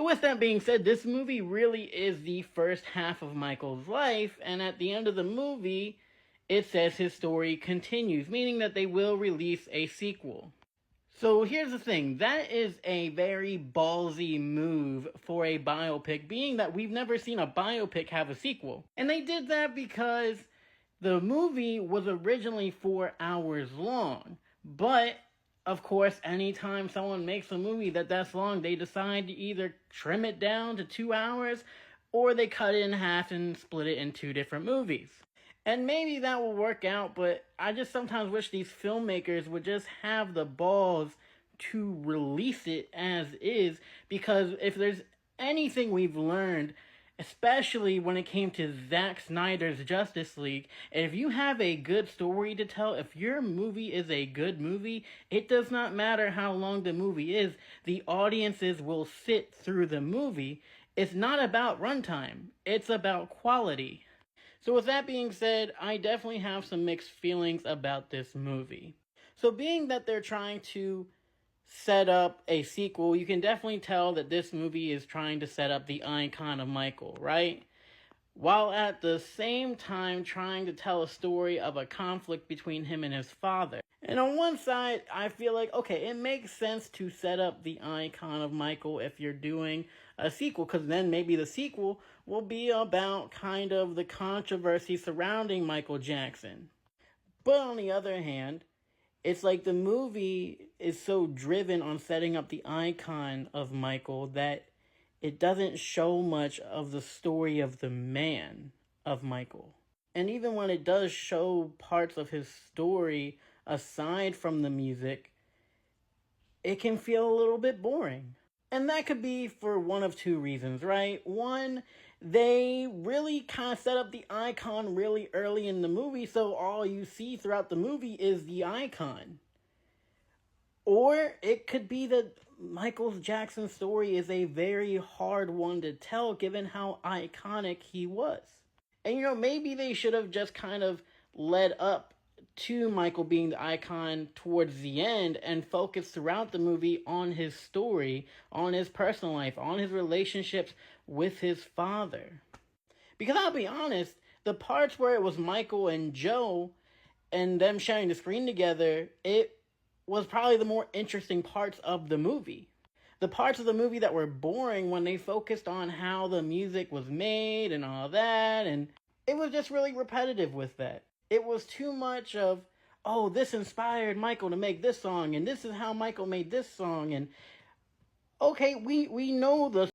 So with that being said, this movie really is the first half of Michael's life, and at the end of the movie, it says his story continues, meaning that they will release a sequel. So here's the thing, that is a very ballsy move for a biopic, being that we've never seen a biopic have a sequel. And they did that because the movie was originally 4 hours long, but of course, anytime someone makes a movie that's long, they decide to either trim it down to 2 hours or they cut it in half and split it in 2 different movies. And maybe that will work out, but I just sometimes wish these filmmakers would just have the balls to release it as is, because if there's anything we've learned, especially when it came to Zack Snyder's Justice League, if you have a good story to tell, if your movie is a good movie, it does not matter how long the movie is, the audiences will sit through the movie. It's not about runtime, it's about quality. So with that being said, I definitely have some mixed feelings about this movie. So being that they're trying to set up a sequel, you can definitely tell that this movie is trying to set up the icon of Michael, right? While at the same time trying to tell a story of a conflict between him and his father. And on one side, I feel like, okay, it makes sense to set up the icon of Michael if you're doing a sequel, because then maybe the sequel will be about kind of the controversy surrounding Michael Jackson. But on the other hand, it's like the movie is so driven on setting up the icon of Michael that it doesn't show much of the story of the man of Michael. And even when it does show parts of his story aside from the music, it can feel a little bit boring. And that could be for one of 2 reasons, right? One, they really kind of set up the icon really early in the movie, so all you see throughout the movie is the icon. Or it could be that Michael Jackson's story is a very hard one to tell given how iconic he was. And maybe they should have just kind of led up to Michael being the icon towards the end and focus throughout the movie on his story, on his personal life, on his relationships with his father. Because I'll be honest, the parts where it was Michael and Joe and them sharing the screen together, it was probably the more interesting parts of the movie. The parts of the movie that were boring when they focused on how the music was made and all that, and it was just really repetitive with that. It was too much of, oh, this inspired Michael to make this song, and this is how Michael made this song, and okay, we know the